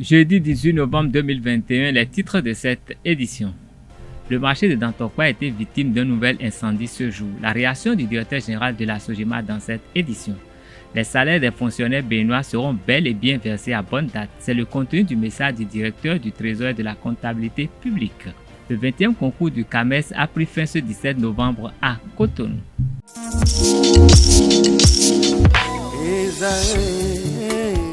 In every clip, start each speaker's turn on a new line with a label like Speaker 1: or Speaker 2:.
Speaker 1: Jeudi 18 novembre 2021, les titres de cette édition. Le marché de Dantokwa a été victime d'un nouvel incendie ce jour. La réaction du directeur général de la Sogema dans cette édition. Les salaires des fonctionnaires béninois seront bel et bien versés à bonne date. C'est le contenu du message du directeur du Trésor et de la comptabilité publique. Le 20e concours du CAMES a pris fin ce 17 novembre à Cotonou.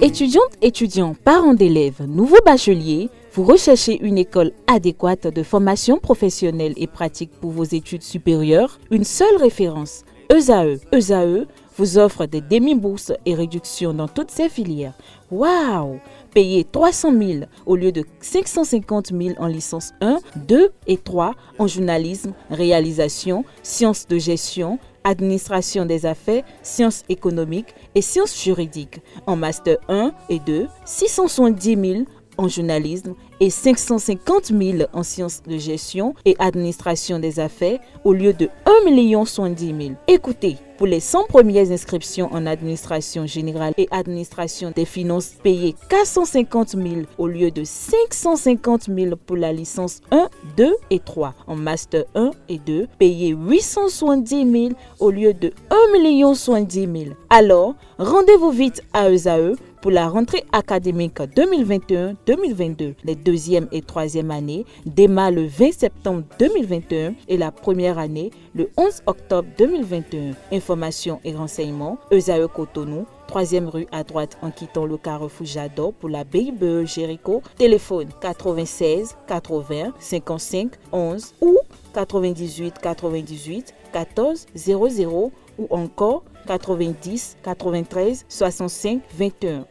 Speaker 2: Étudiantes, étudiants, parents d'élèves, nouveaux bacheliers, vous recherchez une école adéquate de formation professionnelle et pratique pour vos études supérieures? Une seule référence, ESAE. ESAE vous offre des demi-bourses et réductions dans toutes ces filières. Waouh! Payez 300 000 au lieu de 550 000 en licence 1, 2 et 3 en journalisme, réalisation, sciences de gestion, administration des affaires, sciences économiques et sciences juridiques. En master 1 et 2, 670 000 en journalisme et 550 000 en sciences de gestion et administration des affaires au lieu de 1 070 000. Écoutez, pour les 100 premières inscriptions en administration générale et administration des finances, payez 450 000 au lieu de 550 000 pour la licence 1, 2 et 3. En master 1 et 2, payez 870 000 au lieu de 1 070 000. Alors, rendez-vous vite à ESAE pour la rentrée académique 2021-2022. Les deuxième et troisième années démarrent le 20 septembre 2021 et la première année le 11 octobre 2021. Informations et renseignements, ESAE Cotonou, 3e rue à droite en quittant le carrefour Jador pour la BIBE Jéricho. Téléphone 96 80 55 11 ou 98 98 14 00 ou encore 90 93 65 21.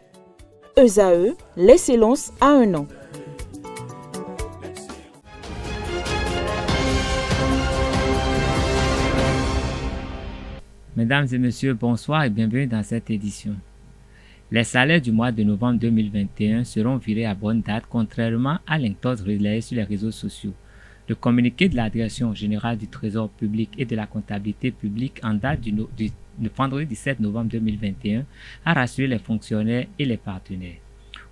Speaker 2: ESAE, l'excellence à un an.
Speaker 1: Mesdames et messieurs, bonsoir et bienvenue dans cette édition. Les salaires du mois de novembre 2021 seront virés à bonne date, contrairement à l'intox relayé sur les réseaux sociaux. Le communiqué de la Direction générale du Trésor public et de la comptabilité publique en date du vendredi 17 novembre 2021 a rassuré les fonctionnaires et les partenaires.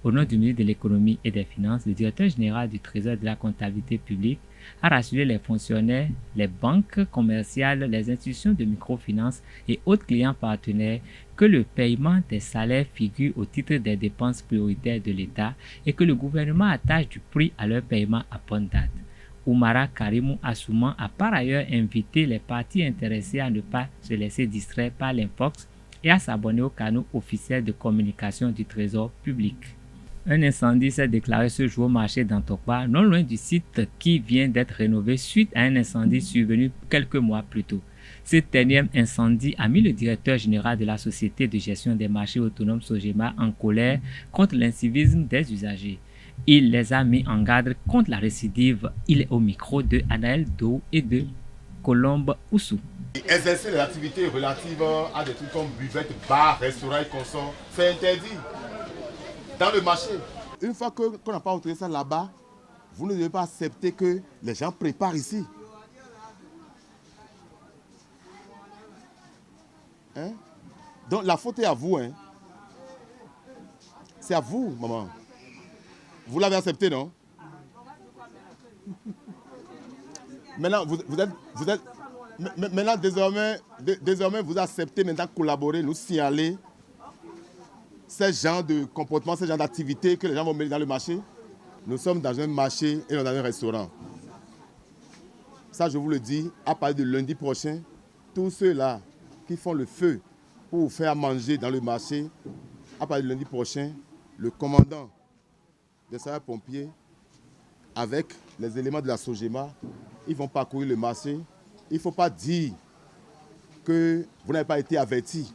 Speaker 1: Au nom du ministre de l'Économie et des Finances, le directeur général du Trésor et de la comptabilité publique a rassuré les fonctionnaires, les banques commerciales, les institutions de microfinance et autres clients partenaires que le paiement des salaires figure au titre des dépenses prioritaires de l'État et que le gouvernement attache du prix à leur paiement à bonne date. Oumara Karimou Assouman a par ailleurs invité les parties intéressées à ne pas se laisser distraire par l'infox et à s'abonner au canal officiel de communication du Trésor public. Un incendie s'est déclaré ce jour au marché d'Antokwa, non loin du site qui vient d'être rénové suite à un incendie survenu quelques mois plus tôt. Cet énième incendie a mis le directeur général de la Société de gestion des marchés autonomes Sogema en colère contre l'incivisme des usagers. Il les a mis en garde contre la récidive. Il est au micro de Anaël Do et de Colombe Oussou.
Speaker 3: Exercer les activités relatives à des trucs comme buvette, bar, restaurant et consorts, c'est interdit dans le marché. Une fois qu'on n'a pas autorisé ça là-bas, vous ne devez pas accepter que les gens préparent ici. Hein? Donc la faute est à vous. Hein? C'est à vous, maman. Vous l'avez accepté, non? Maintenant, maintenant désormais, vous acceptez maintenant collaborer, nous signaler ces genres de comportements, ces genres d'activités que les gens vont mener dans le marché. Nous sommes dans un marché et non dans un restaurant. Ça, je vous le dis, à partir de lundi prochain, tous ceux-là qui font le feu pour vous faire manger dans le marché, à partir de lundi prochain, le commandant des sapeurs-pompiers, avec les éléments de la Sogema, ils vont parcourir le marché. Il ne faut pas dire que vous n'avez pas été averti.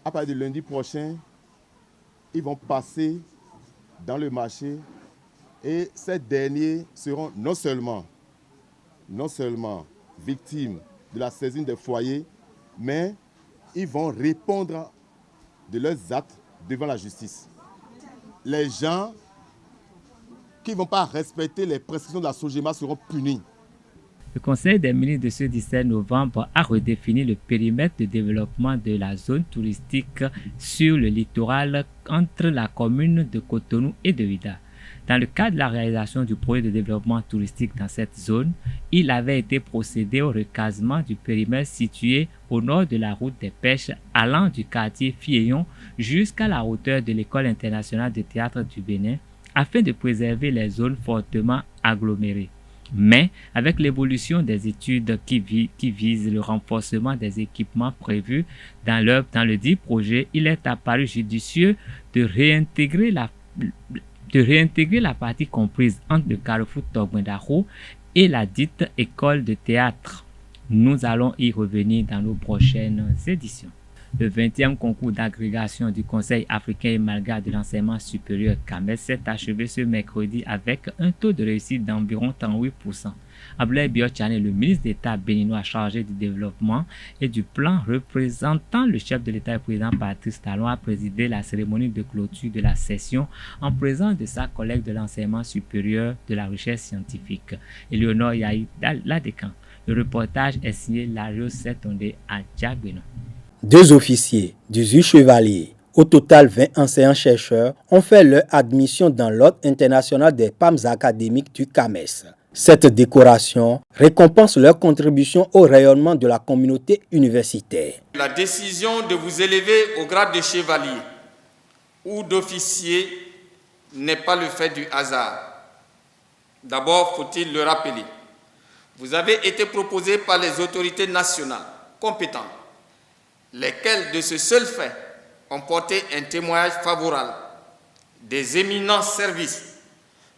Speaker 3: À partir de lundi prochain, ils vont passer dans le marché et ces derniers seront non seulement victimes de la saisine des foyers, mais ils vont répondre de leurs actes devant la justice. Les gens qui ne vont pas respecter les prescriptions de la Sogema seront punis.
Speaker 1: Le Conseil des ministres de ce 17 novembre a redéfini le périmètre de développement de la zone touristique sur le littoral entre la commune de Cotonou et de Ouidah. Dans le cadre de la réalisation du projet de développement touristique dans cette zone, il avait été procédé au recasement du périmètre situé au nord de la route des pêches allant du quartier Fieillon jusqu'à la hauteur de l'École internationale de théâtre du Bénin afin de préserver les zones fortement agglomérées. Mais avec l'évolution des études qui visent le renforcement des équipements prévus dans le dit projet, il est apparu judicieux de réintégrer la partie comprise entre le carrefour Togbendaro et la dite école de théâtre. Nous allons y revenir dans nos prochaines éditions. Le 20e concours d'agrégation du Conseil africain et malgache de l'enseignement supérieur CAMES s'est achevé ce mercredi avec un taux de réussite d'environ 38%. Abdoulaye Biotchane, le ministre d'État béninois chargé du développement et du plan représentant le chef de l'État et président Patrice Talon, a présidé la cérémonie de clôture de la session en présence de sa collègue de l'enseignement supérieur de la recherche scientifique, Éléonore Yahi Ladekan. Le reportage est signé Lario Setonde à Djabeno.
Speaker 4: 2 officiers, 18 chevaliers, au total 20 enseignants-chercheurs ont fait leur admission dans l'ordre international des palmes académiques du CAMES. Cette décoration récompense leur contribution au rayonnement de la communauté universitaire.
Speaker 5: La décision de vous élever au grade de chevalier ou d'officier n'est pas le fait du hasard. D'abord, faut-il le rappeler, vous avez été proposé par les autorités nationales compétentes, lesquels de ce seul fait ont porté un témoignage favorable des éminents services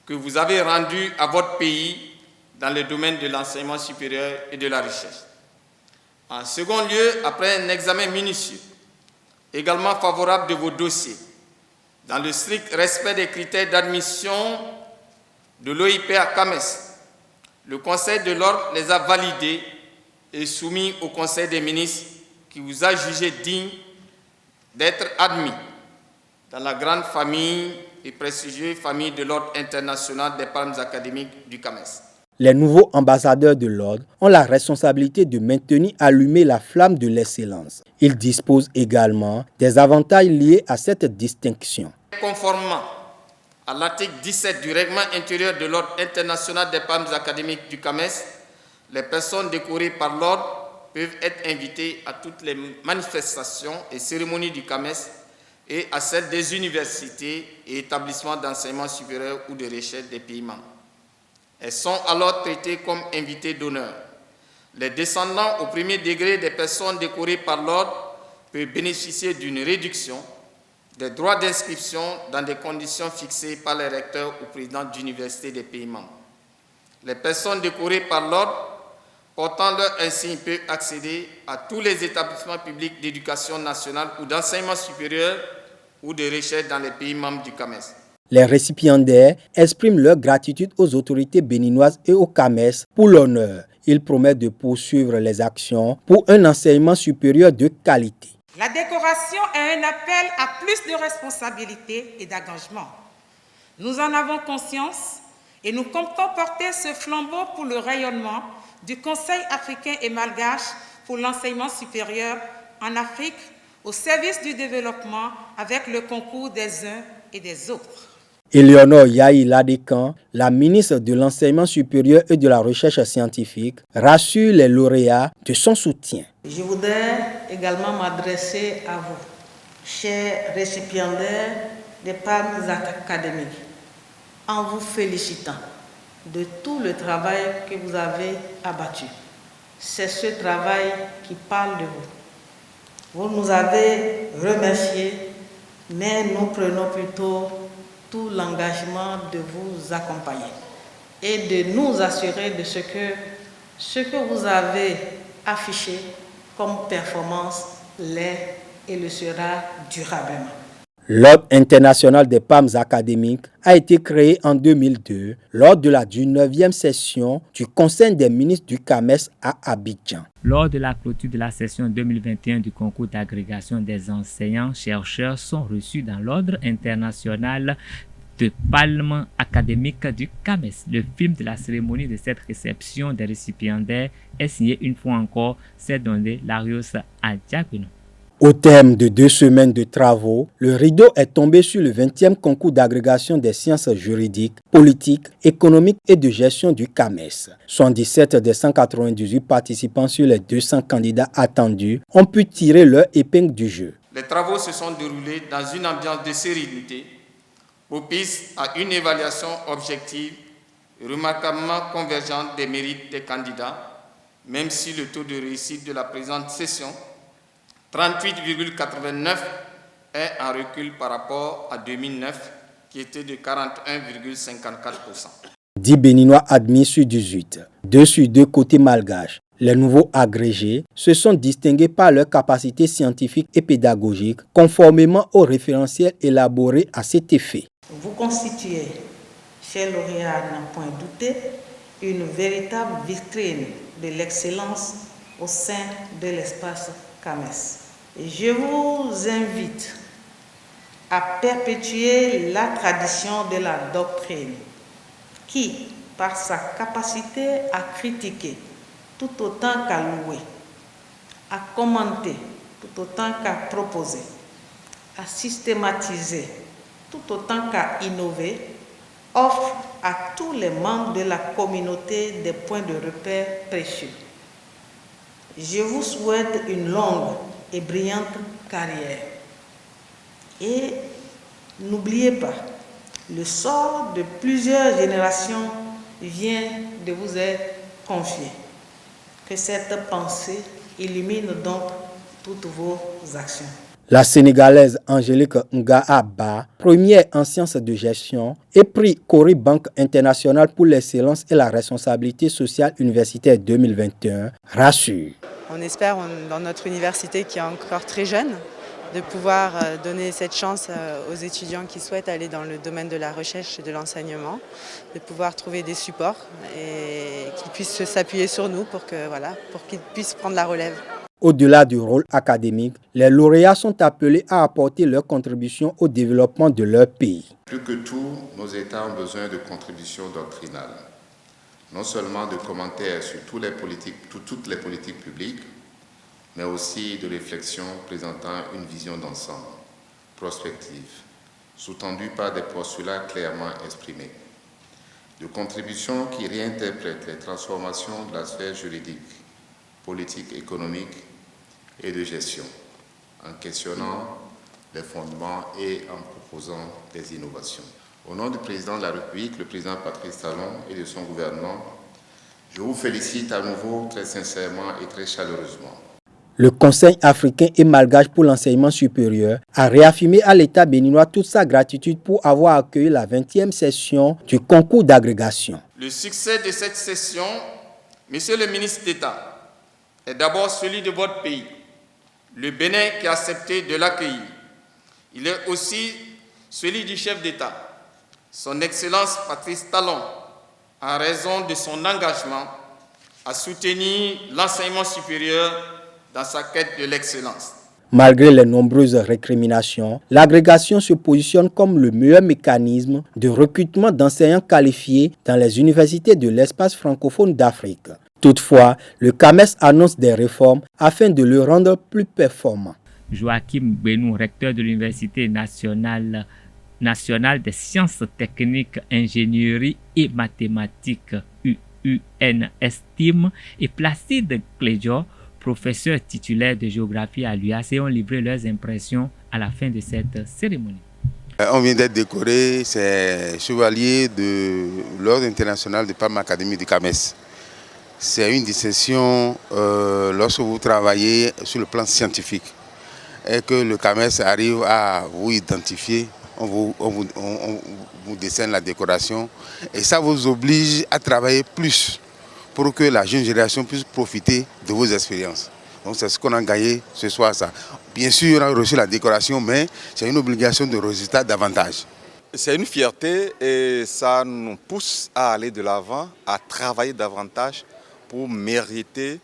Speaker 5: que vous avez rendus à votre pays dans le domaine de l'enseignement supérieur et de la recherche. En second lieu, après un examen minutieux, également favorable de vos dossiers, dans le strict respect des critères d'admission de l'OIP à CAMES, le Conseil de l'Ordre les a validés et soumis au Conseil des ministres qui vous a jugé digne d'être admis dans la grande famille et prestigieuse famille de l'Ordre international des palmes académiques du CAMES.
Speaker 4: Les nouveaux ambassadeurs de l'Ordre ont la responsabilité de maintenir allumée la flamme de l'excellence. Ils disposent également des avantages liés à cette distinction.
Speaker 5: Conformément à l'article 17 du règlement intérieur de l'Ordre international des palmes académiques du CAMES, les personnes décorées par l'Ordre peuvent être invités à toutes les manifestations et cérémonies du CAMES et à celles des universités et établissements d'enseignement supérieur ou de recherche des pays membres. Elles sont alors traitées comme invités d'honneur. Les descendants au premier degré des personnes décorées par l'ordre peuvent bénéficier d'une réduction des droits d'inscription dans des conditions fixées par les recteurs ou présidents d'universités des pays membres. Les personnes décorées par l'ordre portant leur insigne peuvent accéder à tous les établissements publics d'éducation nationale ou d'enseignement supérieur ou de recherche dans les pays membres du CAMES.
Speaker 4: Les récipiendaires expriment leur gratitude aux autorités béninoises et au CAMES pour l'honneur. Ils promettent de poursuivre les actions pour un enseignement supérieur de qualité.
Speaker 6: La décoration est un appel à plus de responsabilité et d'engagement. Nous en avons conscience et nous comptons porter ce flambeau pour le rayonnement du Conseil africain et malgache pour l'enseignement supérieur en Afrique au service du développement avec le concours des uns et des autres.
Speaker 4: Éléonore Yahi Ladekan, la ministre de l'Enseignement supérieur et de la Recherche scientifique, rassure les lauréats de son soutien.
Speaker 7: Je voudrais également m'adresser à vous, chers récipiendaires des palmes académiques, en vous félicitant de tout le travail que vous avez abattu. C'est ce travail qui parle de vous. Vous nous avez remerciés, mais nous prenons plutôt tout l'engagement de vous accompagner et de nous assurer de ce que vous avez affiché comme performance l'est et le sera durablement.
Speaker 4: L'Ordre international des palmes académiques a été créé en 2002 lors de la 19e session du Conseil des ministres du CAMES à Abidjan.
Speaker 1: Lors de la clôture de la session 2021 du concours d'agrégation des enseignants-chercheurs sont reçus dans l'Ordre international de palme académique du CAMES. Le film de la cérémonie de cette réception des récipiendaires est signé une fois encore, c'est donné Larios Adjagueno.
Speaker 4: Au terme de 2 semaines de travaux, le rideau est tombé sur le 20e concours d'agrégation des sciences juridiques, politiques, économiques et de gestion du CAMES. 77 des 198 participants sur les 200 candidats attendus ont pu tirer leur épingle du jeu.
Speaker 5: Les travaux se sont déroulés dans une ambiance de sérénité, propice à une évaluation objective et remarquablement convergente des mérites des candidats, même si le taux de réussite de la présente session, 38,89, est en recul par rapport à 2009, qui était de 41,54%.
Speaker 4: 10 Béninois admis sur 18, 2 sur 2 côté malgache. Les nouveaux agrégés se sont distingués par leur capacité scientifique et pédagogique, conformément au référentiel élaboré à cet effet.
Speaker 7: Vous constituez, chers lauréats, n'en point douter, une véritable vitrine de l'excellence au sein de l'espace CAMES. Et je vous invite à perpétuer la tradition de la doctrine qui, par sa capacité à critiquer tout autant qu'à louer, à commenter tout autant qu'à proposer, à systématiser tout autant qu'à innover, offre à tous les membres de la communauté des points de repère précieux. Je vous souhaite une longue et brillante carrière. Et n'oubliez pas, le sort de plusieurs générations vient de vous être confié. Que cette pensée illumine donc toutes vos actions.
Speaker 4: La Sénégalaise Angélique Nga-Abba, première en sciences de gestion, et prix Cori Banque Internationale pour l'excellence et la responsabilité sociale universitaire 2021, rassure.
Speaker 8: On espère, dans notre université qui est encore très jeune, de pouvoir donner cette chance aux étudiants qui souhaitent aller dans le domaine de la recherche et de l'enseignement, de pouvoir trouver des supports et qu'ils puissent s'appuyer sur nous pour qu'ils puissent prendre la relève.
Speaker 4: Au-delà du rôle académique, les lauréats sont appelés à apporter leur contribution au développement de leur pays.
Speaker 9: Plus que tout, nos États ont besoin de contributions doctrinales, non seulement de commentaires sur toutes les politiques publiques, mais aussi de réflexions présentant une vision d'ensemble, prospective, sous-tendue par des postulats clairement exprimés, de contributions qui réinterprètent les transformations de la sphère juridique, politique, économique et de gestion, en questionnant les fondements et en proposant des innovations. Au nom du président de la République, le président Patrice Talon et de son gouvernement, je vous félicite à nouveau très sincèrement et très chaleureusement.
Speaker 4: Le Conseil africain et malgache pour l'enseignement supérieur a réaffirmé à l'État béninois toute sa gratitude pour avoir accueilli la 20e session du concours d'agrégation.
Speaker 5: Le succès de cette session, Monsieur le ministre d'État, est d'abord celui de votre pays, le Bénin qui a accepté de l'accueillir. Il est aussi celui du chef d'État, son Excellence Patrice Talon, en raison de son engagement à soutenir l'enseignement supérieur dans sa quête de l'excellence.
Speaker 4: Malgré les nombreuses récriminations, l'agrégation se positionne comme le meilleur mécanisme de recrutement d'enseignants qualifiés dans les universités de l'espace francophone d'Afrique. Toutefois, le CAMES annonce des réformes afin de le rendre plus performant.
Speaker 1: Joachim Benou, recteur de l'Université nationale des sciences techniques, ingénierie et mathématiques UNSTIM, et Placide Clédior, professeurs titulaires de géographie à l'UAC, ont livré leurs impressions à la fin de cette cérémonie.
Speaker 10: On vient d'être décoré, c'est chevalier de l'Ordre international de Palme académique du CAMES. C'est une distinction lorsque vous travaillez sur le plan scientifique et que le CAMES arrive à vous identifier, on vous décerne la décoration et ça vous oblige à travailler plus pour que la jeune génération puisse profiter de vos expériences. Donc c'est ce qu'on a gagné ce soir. Ça. Bien sûr, on a reçu la décoration, mais c'est une obligation de résultat davantage.
Speaker 11: C'est une fierté et ça nous pousse à aller de l'avant, à travailler davantage pour mériter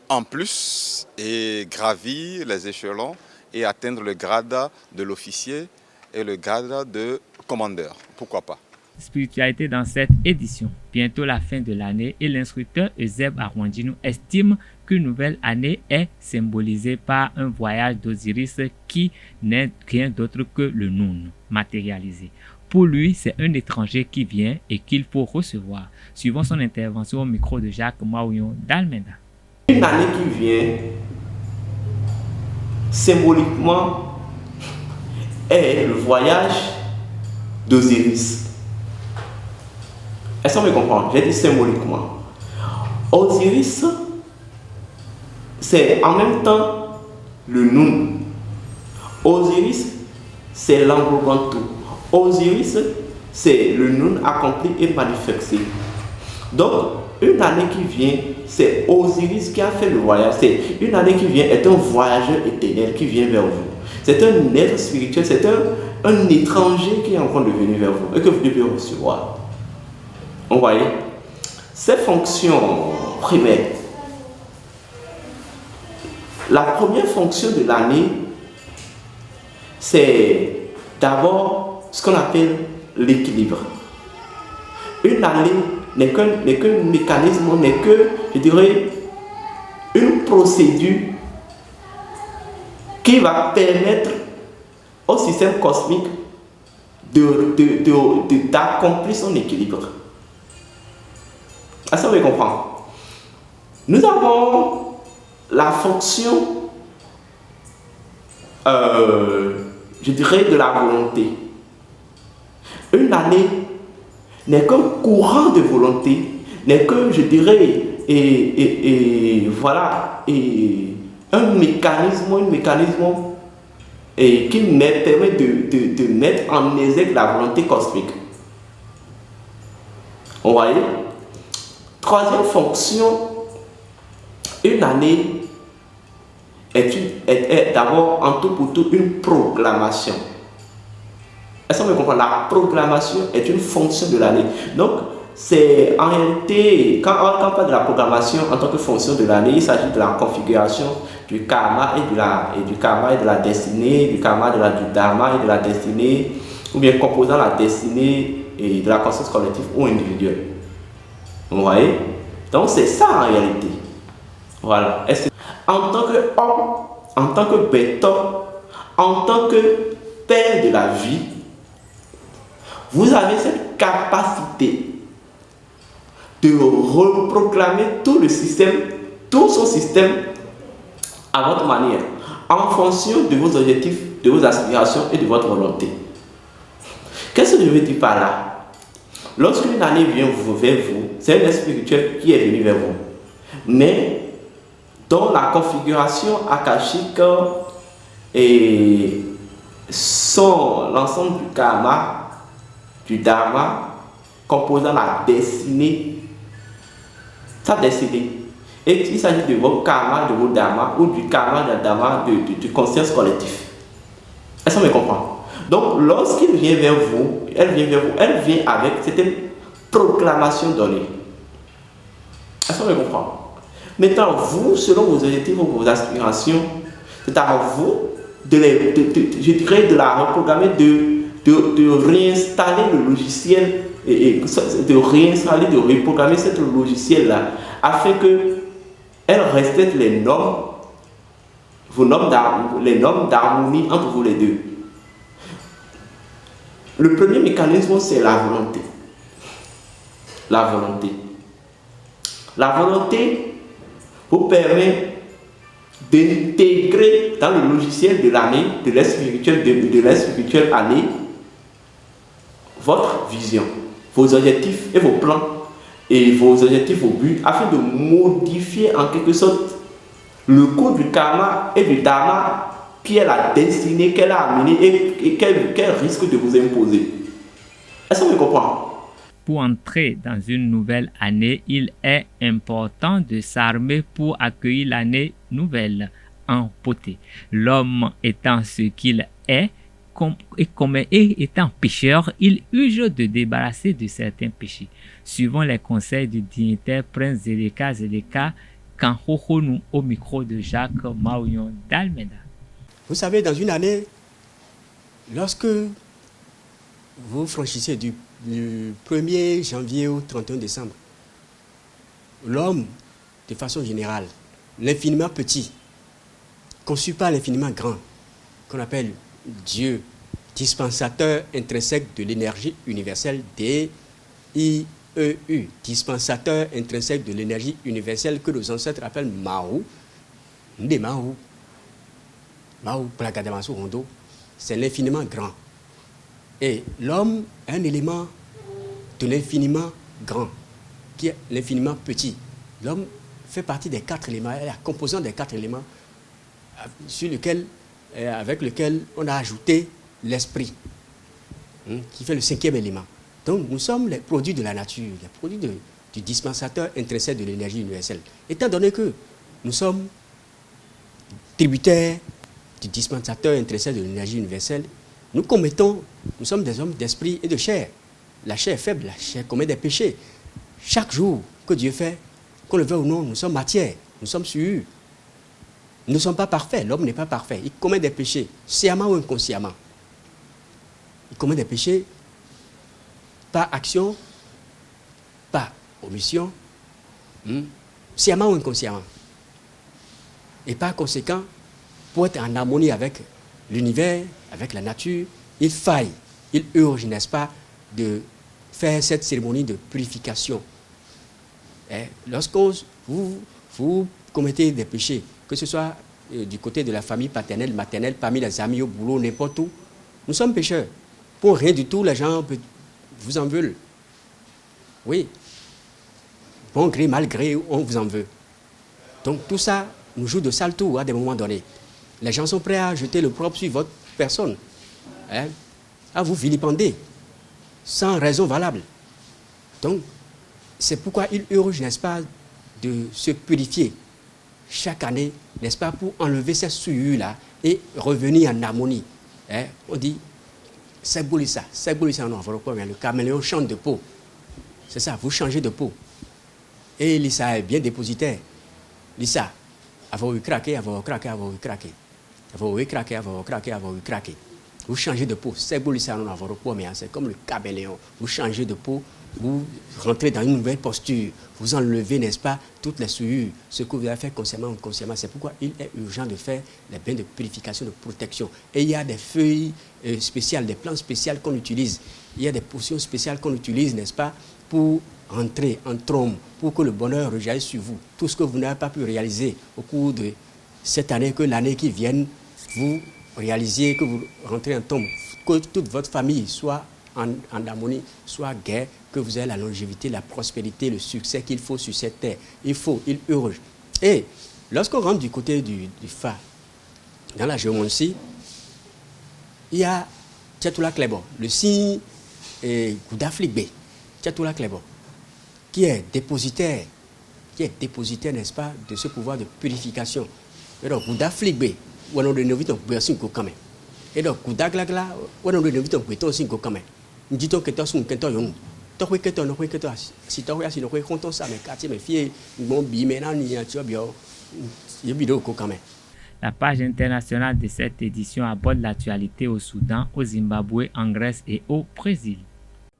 Speaker 11: en plus et gravir les échelons et atteindre le grade de l'officier et le grade de commandeur. Pourquoi pas?
Speaker 1: Spiritualité dans cette édition. Bientôt la fin de l'année et l'instructeur Euseb Arwandjinou estime qu'une nouvelle année est symbolisée par un voyage d'Osiris qui n'est rien d'autre que le Noun matérialisé. Pour lui, c'est un étranger qui vient et qu'il faut recevoir. Suivons son intervention au micro de Jacques Maouillon d'Almeda.
Speaker 12: Une année qui vient, symboliquement, est le voyage d'Osiris. Est-ce qu'on me comprend? J'ai dit symboliquement. Osiris, c'est en même temps le Noun. Osiris, c'est l'englobant tout. Osiris, c'est le Noun accompli et manifesté. Donc, une année qui vient, c'est Osiris qui a fait le voyage. C'est une année qui vient est un voyageur éternel qui vient vers vous. C'est un être spirituel, c'est un étranger qui est en train de venir vers vous et que vous devez recevoir. Vous voyez, ces fonctions primaires. La première fonction de l'année, c'est d'abord ce qu'on appelle l'équilibre. Une année n'est qu'un mécanisme, n'est que, je dirais, une procédure qui va permettre au système cosmique d'accomplir son équilibre. Est-ce que vous comprenez? Nous avons la fonction, je dirais, de la volonté. Une année n'est qu'un courant de volonté, n'est que, je dirais, voilà, un mécanisme qui me permet de mettre en exergue la volonté cosmique. Vous voyez? Troisième fonction, une année est d'abord en tout pour tout une proclamation. Est-ce qu'on me comprend? La proclamation est une fonction de l'année. Donc, c'est en réalité, quand on parle de la proclamation en tant que fonction de l'année, il s'agit de la configuration du karma et du karma et de la destinée, du karma du dharma et de la destinée, ou bien composant la destinée et de la conscience collective ou individuelle. Vous voyez? Donc c'est ça en réalité. Voilà. En tant qu'homme, en tant que béton, en tant que père de la vie, vous avez cette capacité de reproclamer tout le système, tout son système à votre manière, en fonction de vos objectifs, de vos aspirations et de votre volonté. Qu'est-ce que je veux dire par là? Lorsqu'une année vient vers vous, c'est un être spirituel qui est venu vers vous, mais dont la configuration akashique et l'ensemble du karma, du dharma, composant la destinée, sa destinée. Et il s'agit de vos karma, de vos dharma, ou du karma, de la dharma, de conscience collective. Est-ce qu'on me comprend? Donc, lorsqu'il vient vers vous, elle vient avec cette proclamation donnée. Est-ce qu'on me comprend? Maintenant, vous, selon vos objectifs ou vos aspirations, c'est à vous je dirais de la reprogrammer, de réinstaller le logiciel, de reprogrammer ce logiciel-là, afin qu'elle respecte les normes, les normes d'harmonie entre vous les deux. Le premier mécanisme, c'est la volonté. La volonté. La volonté vous permet d'intégrer dans le logiciel de l'année, de l'être spirituel année, votre vision, vos objectifs et vos plans, et vos objectifs, vos buts, afin de modifier en quelque sorte le cours du karma et du dharma qui est la destinée qu'elle a amenée et qu'elle risque de vous imposer. Est-ce qu'on me comprend?
Speaker 1: Pour entrer dans une nouvelle année, il est important de s'armer pour accueillir l'année nouvelle en beauté. L'homme étant ce qu'il est, et étant pécheur, il urge de débarrasser de certains péchés. Suivant les conseils du dignitaire Prince Zedeka Kanhohonu au micro de Jacques Maouillon d'Almeda.
Speaker 13: Vous savez, dans une année, lorsque vous franchissez du 1er janvier au 31 décembre, l'homme, de façon générale, l'infiniment petit, conçu par l'infiniment grand, qu'on appelle Dieu, dispensateur intrinsèque de l'énergie universelle, DIEU, dispensateur intrinsèque de l'énergie universelle que nos ancêtres appellent Mao, Ndemao, Mao, Plagadamasu Rondo, c'est l'infiniment grand. Et l'homme est un élément de l'infiniment grand, qui est l'infiniment petit. L'homme fait partie des 4 éléments, la composante des 4 éléments avec lequel on a ajouté l'esprit, qui fait le 5e élément. Donc nous sommes les produits de la nature, les produits du dispensateur intrinsèque de l'énergie universelle. Étant donné que nous sommes tributaires du dispensateur intrinsèque de l'énergie universelle, nous sommes des hommes d'esprit et de chair. La chair est faible, la chair commet des péchés. Chaque jour que Dieu fait, qu'on le veuille ou non, nous sommes matière, nous sommes sueurs. Nous ne sommes pas parfaits, l'homme n'est pas parfait. Il commet des péchés, sciemment ou inconsciemment. Il commet des péchés par action, par omission, sciemment ou inconsciemment. Et par conséquent, pour être en harmonie avec l'univers, avec la nature, il faille, il urge, n'est-ce pas, de faire cette cérémonie de purification. Lorsque vous commettez des péchés, que ce soit du côté de la famille paternelle, maternelle, parmi les amis, au boulot, n'importe où, nous sommes pécheurs. Pour rien du tout, les gens vous en veulent. Oui. Bon gré, mal gré, on vous en veut. Donc tout ça nous joue de sale tour à des moments donnés. Les gens sont prêts à jeter le propre sur votre personne, à vous vilipender, sans raison valable. Donc, c'est pourquoi il urge, n'est-ce pas, de se purifier chaque année, n'est-ce pas, pour enlever ces souillures-là et revenir en harmonie. On dit, c'est bolissa, non, le caméléon change de peau. C'est ça, vous changez de peau. Et Lisa est bien dépositaire. Lisa, avant de craquer, avant de craquer, avant de craquer. Avant de craquer, avant de craquer, avant de craquer. Vous changez de peau. C'est bolissa, non, avant de peau, mais c'est comme le caméléon. Vous changez de peau. Vous rentrez dans une nouvelle posture, vous enlevez, n'est-ce pas, toutes les souillures, ce que vous avez fait consciemment ou inconsciemment. C'est pourquoi il est urgent de faire les bains de purification, de protection. Et il y a des feuilles spéciales, des plantes spéciales qu'on utilise. Il y a des potions spéciales qu'on utilise, n'est-ce pas, pour entrer en trombe, pour que le bonheur rejaillisse sur vous. Tout ce que vous n'avez pas pu réaliser au cours de cette année, que l'année qui vient, vous réalisiez, que vous rentrez en trombe, que toute votre famille soit en harmonie, soit gaie, que vous ayez la longévité, la prospérité, le succès qu'il faut sur cette terre. Il urge. Et lorsqu'on rentre du côté du Fa, dans la géomancie, il y a Tchatula Klebo, le signe Goudaflikbe, Tchatula Klebo, qui est dépositaire, n'est-ce pas, de ce pouvoir de purification. Et donc, Goudaflikbe, on a de vite en poisson comme. Et donc, Goudaglagla, on a de vite en poisson comme. Nous disons que tu as son canton yon. Tu as que tu as si tu as si nous comptons ça mais quartier mes filles mon bi maintenant ni tu bien il vidéo quand même.
Speaker 1: La page internationale de cette édition aborde l'actualité au Soudan, au Zimbabwe, en Grèce et au Brésil.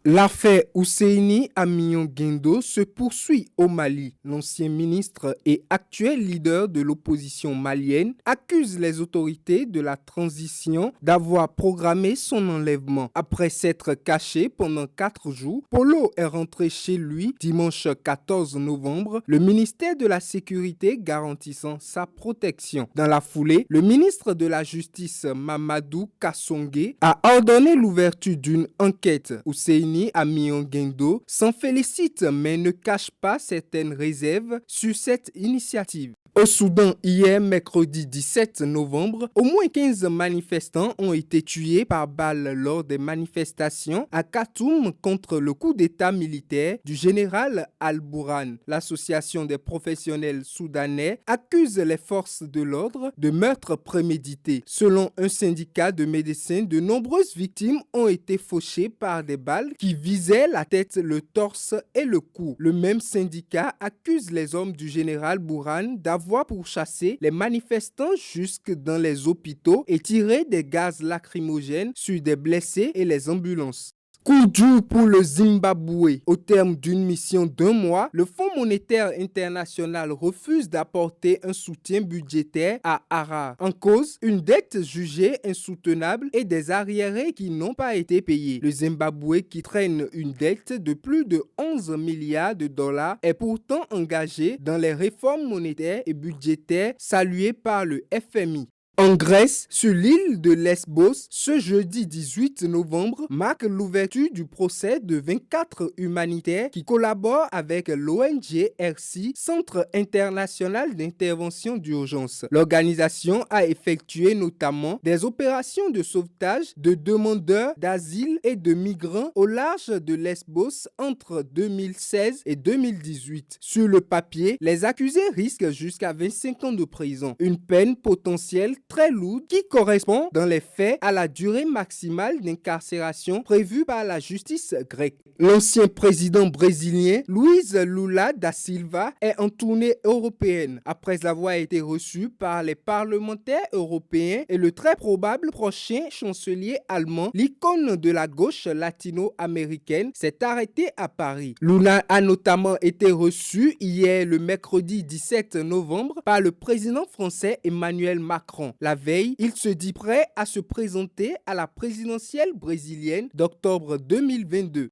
Speaker 14: L'affaire Husseini Amion Guindo se poursuit au Mali. L'ancien ministre et actuel leader de l'opposition malienne accuse les autorités de la transition d'avoir programmé son enlèvement. Après s'être caché pendant 4 jours, Polo est rentré chez lui dimanche 14 novembre, le ministère de la Sécurité garantissant sa protection. Dans la foulée, le ministre de la Justice Mamadou Kassongué a ordonné l'ouverture d'une enquête. Husseini Amion Guindo s'en félicite mais ne cache pas certaines réserves sur cette initiative. Au Soudan, hier, mercredi 17 novembre, au moins 15 manifestants ont été tués par balle lors des manifestations à Khartoum contre le coup d'État militaire du général Al-Bourhan. L'association des professionnels soudanais accuse les forces de l'ordre de meurtre prémédité. Selon un syndicat de médecins, de nombreuses victimes ont été fauchées par des balles qui visaient la tête, le torse et le cou. Le même syndicat accuse les hommes du général Bourhan d'avoir pourchassé les manifestants jusque dans les hôpitaux et tiré des gaz lacrymogènes sur des blessés et les ambulances. Coup dur pour le Zimbabwe. Au terme d'une mission d'1 mois, le Fonds monétaire international refuse d'apporter un soutien budgétaire à Harare. En cause, une dette jugée insoutenable et des arriérés qui n'ont pas été payés. Le Zimbabwe, qui traîne une dette de plus de 11 milliards de dollars, est pourtant engagé dans les réformes monétaires et budgétaires saluées par le FMI. En Grèce, sur l'île de Lesbos, ce jeudi 18 novembre marque l'ouverture du procès de 24 humanitaires qui collaborent avec l'ONG RC, Centre international d'intervention d'urgence. L'organisation a effectué notamment des opérations de sauvetage de demandeurs d'asile et de migrants au large de Lesbos entre 2016 et 2018. Sur le papier, les accusés risquent jusqu'à 25 ans de prison, une peine potentielle très lourde qui correspond dans les faits à la durée maximale d'incarcération prévue par la justice grecque. L'ancien président brésilien Luiz Lula da Silva est en tournée européenne après avoir été reçu par les parlementaires européens et le très probable prochain chancelier allemand. L'icône de la gauche latino-américaine s'est arrêté à Paris. Lula a notamment été reçu hier le mercredi 17 novembre par le président français Emmanuel Macron. La veille, il se dit prêt à se présenter à la présidentielle brésilienne d'octobre 2022.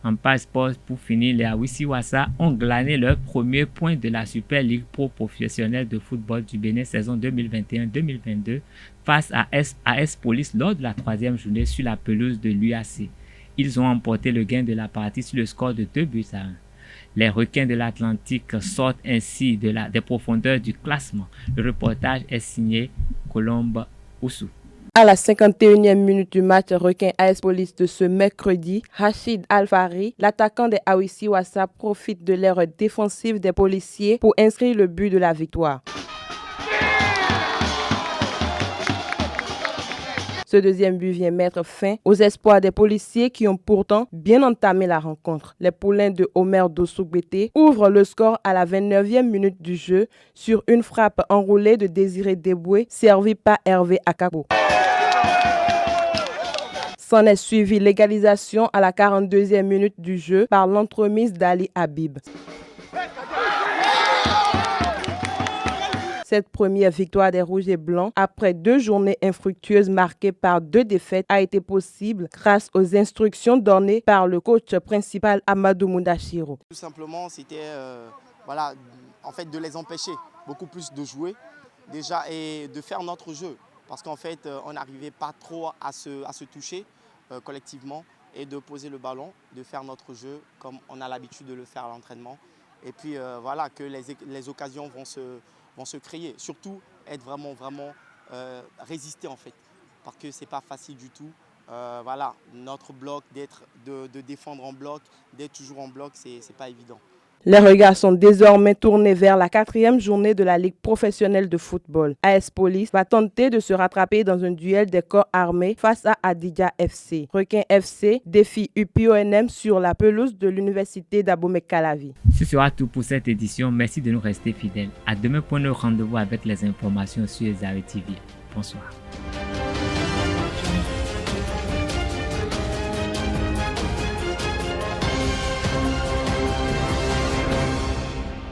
Speaker 1: En passe-poste, pour finir, les Awisiwasa ont glané leur premier point de la Super Ligue Pro professionnelle de football du Bénin saison 2021-2022 face à AS Police lors de la 3e journée sur la pelouse de l'UAC. Ils ont emporté le gain de la partie sur le score de 2-1. Les requins de l'Atlantique sortent ainsi des profondeurs du classement. Le reportage est signé Colombe Oussou.
Speaker 15: À la 51e minute du match requin AS Police de ce mercredi, Rachid Alfari, l'attaquant des Awisiwasa, profite de l'erreur défensive des policiers pour inscrire le but de la victoire. Ce deuxième but vient mettre fin aux espoirs des policiers qui ont pourtant bien entamé la rencontre. Les poulains de Omer Dossougbete ouvrent le score à la 29e minute du jeu sur une frappe enroulée de Désiré Deboué servie par Hervé Akabo. S'en est suivi l'égalisation à la 42e minute du jeu par l'entremise d'Ali Habib. Cette première victoire des Rouges et Blancs, après 2 journées infructueuses marquées par 2 défaites, a été possible grâce aux instructions données par le coach principal Amadou Moudachiro.
Speaker 16: Tout simplement, c'était de les empêcher beaucoup plus de jouer déjà et de faire notre jeu. Parce qu'en fait, on n'arrivait pas trop à se toucher collectivement et de poser le ballon, de faire notre jeu comme on a l'habitude de le faire à l'entraînement. Et puis que les occasions vont se créer. Surtout être vraiment résister en fait. Parce que c'est pas facile du tout. Notre bloc, de défendre en bloc, d'être toujours en bloc, c'est pas évident.
Speaker 15: Les regards sont désormais tournés vers la 4e journée de la Ligue professionnelle de football. AS Police va tenter de se rattraper dans un duel des corps armés face à Adidja FC. Requin FC défie UPONM sur la pelouse de l'université d'Abomey-Calavi.
Speaker 1: Ce sera tout pour cette édition. Merci de nous rester fidèles. À demain pour nos rendez-vous avec les informations sur Zawi TV. Bonsoir.